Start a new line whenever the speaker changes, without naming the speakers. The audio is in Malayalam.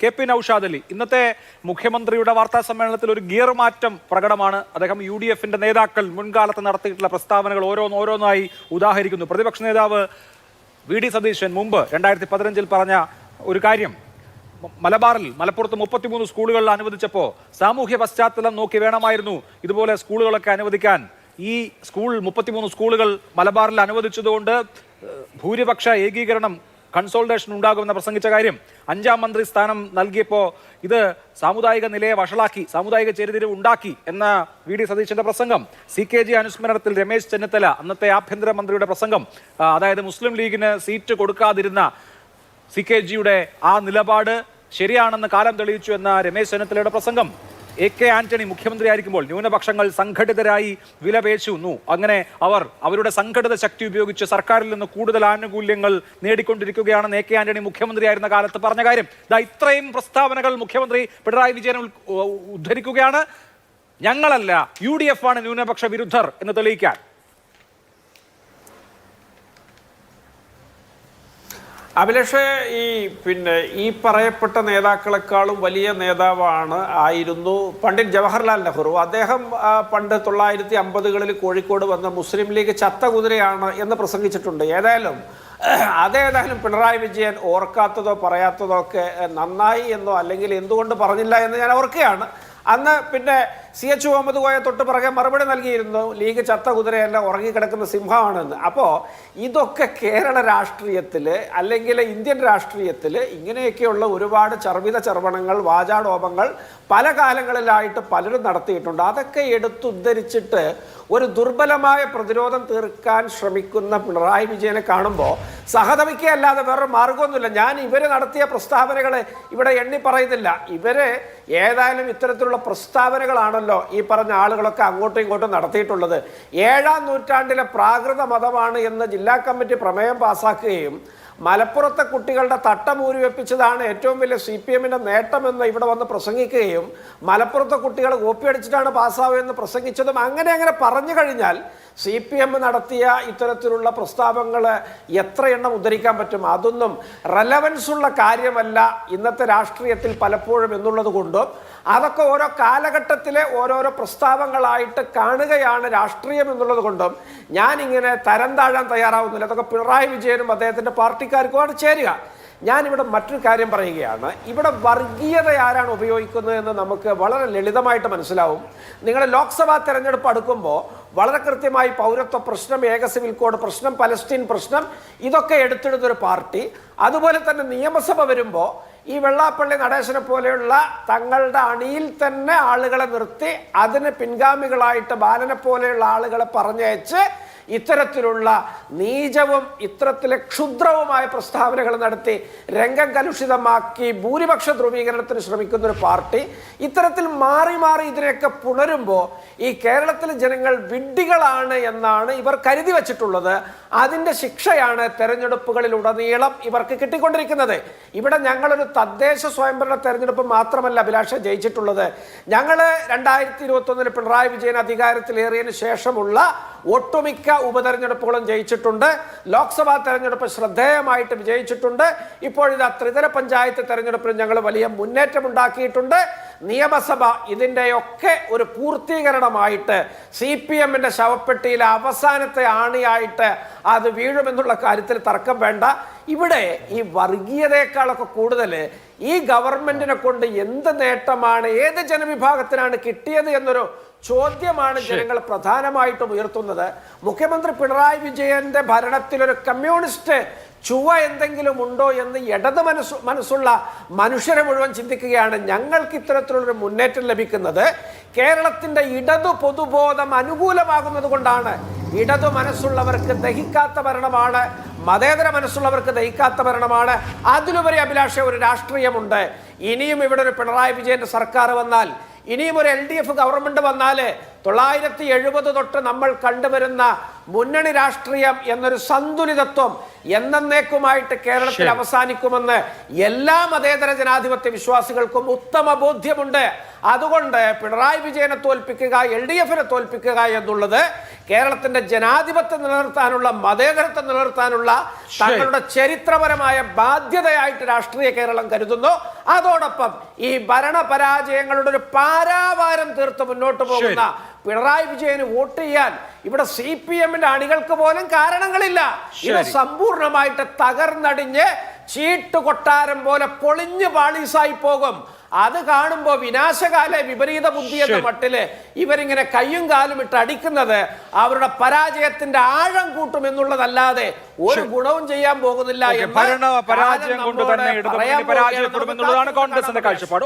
കെ.പി. നൗഷാദ് അലി ഇന്നത്തെ മുഖ്യമന്ത്രിയുടെ വാർത്താ സമ്മേളനത്തിൽ ഒരു ഗിയർ മാറ്റം പ്രകടമാണ്. അദ്ദേഹം UDF-ന്റെ നേതാക്കൾ മുൻകാലത്ത് നടത്തിയിട്ടുള്ള പ്രസ്താവനകൾ ഓരോന്നായി ഉദാഹരിക്കുന്നു. പ്രതിപക്ഷ നേതാവ് VD സതീശൻ മുമ്പ് 2015 പറഞ്ഞ ഒരു കാര്യം, മലപ്പുറത്ത് 33 സ്കൂളുകൾ അനുവദിച്ചപ്പോൾ സാമൂഹ്യ പശ്ചാത്തലം നോക്കി വേണമായിരുന്നു ഇതുപോലെ സ്കൂളുകളൊക്കെ അനുവദിക്കാൻ. ഈ 33 സ്കൂളുകൾ മലബാറിൽ അനുവദിച്ചതുകൊണ്ട് ഭൂരിപക്ഷ ഏകീകരണം കൺസോൾട്ടേഷൻ ഉണ്ടാകുമെന്ന് പ്രസംഗിച്ച കാര്യം, 5ാം മന്ത്രി സ്ഥാനം നൽകിയപ്പോൾ ഇത് സാമുദായിക നിലയെ വഷളാക്കി, സാമുദായിക ചേരിതിരിവ് ഉണ്ടാക്കി എന്ന VD സതീശന്റെ പ്രസംഗം, CKG അനുസ്മരണത്തിൽ രമേശ് ചെന്നിത്തല അന്നത്തെ ആഭ്യന്തരമന്ത്രിയുടെ പ്രസംഗം, അതായത് മുസ്ലിം ലീഗിന് സീറ്റ് കൊടുക്കാതിരുന്ന CKGയുടെ ആ നിലപാട് ശരിയാണെന്ന് കാലം തെളിയിച്ചു എന്ന രമേശ് ചെന്നിത്തലയുടെ പ്രസംഗം, AK ആന്റണി മുഖ്യമന്ത്രിയായിരിക്കുമ്പോൾ ന്യൂനപക്ഷങ്ങൾ സംഘടിതരായി വിലപേശുന്നു, അങ്ങനെ അവരുടെ സംഘടിത ശക്തി ഉപയോഗിച്ച് സർക്കാരിൽ നിന്ന് കൂടുതൽ ആനുകൂല്യങ്ങൾ നേടിക്കൊണ്ടിരിക്കുകയാണെന്ന് AK ആന്റണി മുഖ്യമന്ത്രിയായിരുന്ന കാലത്ത് പറഞ്ഞ കാര്യം. ഇത്രയും പ്രസ്താവനകൾ മുഖ്യമന്ത്രി പിണറായി വിജയൻ ഉദ്ധരിക്കുകയാണ്. ഞങ്ങളല്ല, UDF ആണ് ന്യൂനപക്ഷ വിരുദ്ധർ എന്ന് തെളിയിക്കാൻ.
അഭിലാഷ്, ഈ പറയപ്പെട്ട നേതാക്കളെക്കാളും വലിയ ആയിരുന്നു പണ്ഡിറ്റ് ജവഹർലാൽ നെഹ്റു. അദ്ദേഹം പണ്ട് 1950കളിൽ കോഴിക്കോട് വന്ന മുസ്ലിം ലീഗ് ചത്ത കുതിരയാണ് എന്ന് പ്രസംഗിച്ചിട്ടുണ്ട്. അതേതായാലും പിണറായി വിജയൻ ഓർക്കാത്തതോ പറയാത്തതോ ഒക്കെ നന്നായി എന്നോ അല്ലെങ്കിൽ എന്തുകൊണ്ട് പറഞ്ഞില്ല എന്ന് ഞാൻ ഓർക്കുകയാണ്. അന്ന് CH മുഹമ്മദ് കോയ തൊട്ട് പിറകെ മറുപടി നൽകിയിരുന്നു, ലീഗ് ചത്ത കുതിരയല്ല, ഉറങ്ങിക്കിടക്കുന്ന സിംഹമാണെന്ന്. അപ്പോൾ ഇതൊക്കെ കേരള രാഷ്ട്രീയത്തിൽ അല്ലെങ്കിൽ ഇന്ത്യൻ രാഷ്ട്രീയത്തിൽ ഇങ്ങനെയൊക്കെയുള്ള ഒരുപാട് ചർവിത വാചാടോപങ്ങൾ പല കാലങ്ങളിലായിട്ട് പലരും നടത്തിയിട്ടുണ്ട്. അതൊക്കെ എടുത്തുദ്ധരിച്ചിട്ട് ഒരു ദുർബലമായ പ്രതിരോധം തീർക്കാൻ ശ്രമിക്കുന്ന പിണറായി വിജയനെ കാണുമ്പോൾ സഹതപിക്കുകയല്ലാതെ വേറൊരു മാർഗമൊന്നുമില്ല. ഞാൻ ഇവർ നടത്തിയ പ്രസ്താവനകൾ ഇവിടെ എണ്ണി പറയുന്നില്ല. ഇവര് ഏതായാലും ഇത്തരത്തിലുള്ള പ്രസ്താവനകളാണല്ലോ ഈ പറഞ്ഞ ആളുകളൊക്കെ അങ്ങോട്ടും ഇങ്ങോട്ടും നടത്തിയിട്ടുള്ളത്. 7ാം നൂറ്റാണ്ടിലെ പ്രാകൃത മതമാണ് എന്ന് ജില്ലാ കമ്മിറ്റി പ്രമേയം പാസാക്കുകയും മലപ്പുറത്തെ കുട്ടികളുടെ തട്ടമൂരി വെപ്പിച്ചതാണ് ഏറ്റവും വലിയ CPM-ന്റെ നേട്ടമെന്ന് ഇവിടെ വന്ന് പ്രസംഗിക്കുകയും മലപ്പുറത്തെ കുട്ടികൾ കോപ്പിയടിച്ചിട്ടാണ് പാസ്സാവുകയെന്ന് പ്രസംഗിച്ചതും അങ്ങനെ പറഞ്ഞു കഴിഞ്ഞാൽ CPM നടത്തിയ ഇത്തരത്തിലുള്ള പ്രസ്താവനകൾ എത്ര എണ്ണം ഉദ്ധരിക്കാൻ പറ്റും? അതൊന്നും റെലവൻസ് ഉള്ള കാര്യമല്ല ഇന്നത്തെ രാഷ്ട്രീയത്തിൽ പലപ്പോഴും എന്നുള്ളത് കൊണ്ടും അതൊക്കെ ഓരോ കാലഘട്ടത്തിലെ ഓരോരോ പ്രസ്താവനകളായിട്ട് കാണുകയാണ് രാഷ്ട്രീയം എന്നുള്ളത് കൊണ്ടും ഞാനിങ്ങനെ തരം താഴാൻ തയ്യാറാവുന്നില്ല. അതൊക്കെ പിണറായി വിജയനും അദ്ദേഹത്തിൻ്റെ പാർട്ടിക്കാർക്കുമാണ് ചേരുക. ഞാനിവിടെ മറ്റൊരു കാര്യം പറയുകയാണ്. ഇവിടെ വർഗീയത ആരാണ് ഉപയോഗിക്കുന്നതെന്ന് നമുക്ക് വളരെ ലളിതമായിട്ട് മനസ്സിലാവും. നിങ്ങൾ ലോക്സഭാ തെരഞ്ഞെടുപ്പ് അടുക്കുമ്പോൾ വളരെ കൃത്യമായി പൗരത്വ പ്രശ്നം, ഏക സിവിൽ കോഡ് പ്രശ്നം, പലസ്തീൻ പ്രശ്നം ഇതൊക്കെ എടുത്തെടുത്തൊരു പാർട്ടി, അതുപോലെ തന്നെ നിയമസഭ വരുമ്പോൾ ഈ വെള്ളാപ്പള്ളി നടേശനെ പോലെയുള്ള തങ്ങളുടെ അണിയിൽ തന്നെ ആളുകളെ നിർത്തി അതിന് പിൻഗാമികളായിട്ട് ബാലനെ പോലെയുള്ള ആളുകളെ പറഞ്ഞയച്ച് ഇത്തരത്തിലുള്ള നീചവും ഇത്തരത്തിലെ ക്ഷുദ്രവുമായ പ്രസ്താവനകൾ നടത്തി രംഗം കലുഷിതമാക്കി ഭൂരിപക്ഷ ധ്രുവീകരണത്തിന് ശ്രമിക്കുന്ന ഒരു പാർട്ടി ഇത്തരത്തിൽ മാറി ഇതിനെയൊക്കെ പുണരുമ്പോൾ ഈ കേരളത്തിലെ ജനങ്ങൾ വിഡ്ഢികളാണ് എന്നാണ് ഇവർ കരുതി വച്ചിട്ടുള്ളത്. അതിൻ്റെ ശിക്ഷയാണ് തെരഞ്ഞെടുപ്പുകളിൽ ഉടനീളം ഇവർക്ക് കിട്ടിക്കൊണ്ടിരിക്കുന്നത്. ഇവിടെ ഞങ്ങളൊരു തദ്ദേശ സ്വയംഭരണ തെരഞ്ഞെടുപ്പ് മാത്രമല്ല അഭിലാഷ ജയിച്ചിട്ടുള്ളത്. ഞങ്ങൾ 2021 പിണറായി വിജയൻ അധികാരത്തിലേറിയതിനു ശേഷമുള്ള ഒട്ടുമിക്ക ഉപതെരഞ്ഞെടുപ്പുകളും ജയിച്ചിട്ടുണ്ട്. ലോക്സഭാ തെരഞ്ഞെടുപ്പ് ശ്രദ്ധേയമായിട്ട് വിജയിച്ചിട്ടുണ്ട്. ഇപ്പോഴിതാ ത്രിതല പഞ്ചായത്ത് തെരഞ്ഞെടുപ്പിൽ ഞങ്ങൾ വലിയ മുന്നേറ്റം ഉണ്ടാക്കിയിട്ടുണ്ട്. നിയമസഭ ഇതിൻ്റെയൊക്കെ ഒരു പൂർത്തീകരണമായിട്ട് CPM-ന്റെ ശവപ്പെട്ടിയിലെ അവസാനത്തെ ആണിയായിട്ട് അത് വീഴുമെന്നുള്ള കാര്യത്തിൽ തർക്കം വേണ്ട. ഇവിടെ ഈ വർഗീയതയെക്കാളൊക്കെ കൂടുതൽ ഈ ഗവൺമെന്റിനെ കൊണ്ട് എന്ത് നേട്ടമാണ്, ഏത് ജനവിഭാഗത്തിനാണ് കിട്ടിയത് എന്നൊരു ചോദ്യമാണ് ജനങ്ങൾ പ്രധാനമായിട്ടും ഉയർത്തുന്നത്. മുഖ്യമന്ത്രി പിണറായി വിജയന്റെ ഭരണത്തിലൊരു കമ്മ്യൂണിസ്റ്റ് ചുവ എന്തെങ്കിലും ഉണ്ടോ എന്ന് ഇടത് മനസ്സുള്ള മനുഷ്യരെ മുഴുവൻ ചിന്തിക്കുകയാണ്. ഞങ്ങൾക്ക് ഇത്തരത്തിലുള്ളൊരു മുന്നേറ്റം ലഭിക്കുന്നത് കേരളത്തിൻ്റെ ഇടതു പൊതുബോധം അനുകൂലമാകുന്നത് കൊണ്ടാണ്. ഇടതു മനസ്സുള്ളവർക്ക് ദഹിക്കാത്ത ഭരണമാണ്, മതേതര മനസ്സുള്ളവർക്ക് ദഹിക്കാത്ത ഭരണമാണ്. അതിലുപരി അഭിലാഷ ഒരു രാഷ്ട്രീയമുണ്ട്. ഇനിയും ഇവിടെ ഒരു പിണറായി വിജയന്റെ സർക്കാർ വന്നാൽ, ഇനിയും ഒരു LDF ഗവൺമെന്റ് വന്നാൽ 970 തൊട്ട് നമ്മൾ കണ്ടുവരുന്ന മുന്നണി രാഷ്ട്രീയം എന്നൊരു സന്തുലിതത്വം എന്നേക്കുമായിട്ട് കേരളത്തിൽ അവസാനിക്കുമെന്ന് എല്ലാ മതേതര ജനാധിപത്യ വിശ്വാസികൾക്കും ഉത്തമ ബോധ്യമുണ്ട്. അതുകൊണ്ട് പിണറായി വിജയനെ തോൽപ്പിക്കുക, LDF-നെ തോൽപ്പിക്കുക എന്നുള്ളത് കേരളത്തിന്റെ ജനാധിപത്യം നിലനിർത്താനുള്ള, മതേതരത്വം നിലനിർത്താനുള്ള തങ്ങളുടെ ചരിത്രപരമായ ബാധ്യതയായിട്ട് രാഷ്ട്രീയ കേരളം കരുതുന്നു. അതോടൊപ്പം ഈ ഭരണപരാജയങ്ങളുടെ ഒരു പാരാവാരം തീർത്ത് മുന്നോട്ട് പോകുന്ന പിണറായി വിജയന് വോട്ട് ചെയ്യാൻ ഇവിടെ CPM-ന്റെ അണികൾക്ക് പോലും കാരണങ്ങളില്ല. ഇത് സമ്പൂർണമായിട്ട് തകർന്നടിഞ്ഞ് ചീട്ട് കൊട്ടാരം പോലെ പൊളിഞ്ഞു പാളീസായി പോകും. അത് കാണുമ്പോൾ വിനാശകാല വിപരീത ബുദ്ധി എന്ന മട്ടില് ഇവരിങ്ങനെ കയ്യും കാലും ഇട്ട് അടിക്കുന്നത് അവരുടെ പരാജയത്തിന്റെ ആഴം കൂട്ടുമെന്നുള്ളതല്ലാതെ ഒരു ഗുണവും ചെയ്യാൻ പോകുന്നില്ല.
പരാജയം കൊണ്ട് തന്നെ പരാജയപ്പെടുമെന്നുള്ളതാണ് കോൺഗ്രസിന്റെ കാഴ്ചപ്പാട്.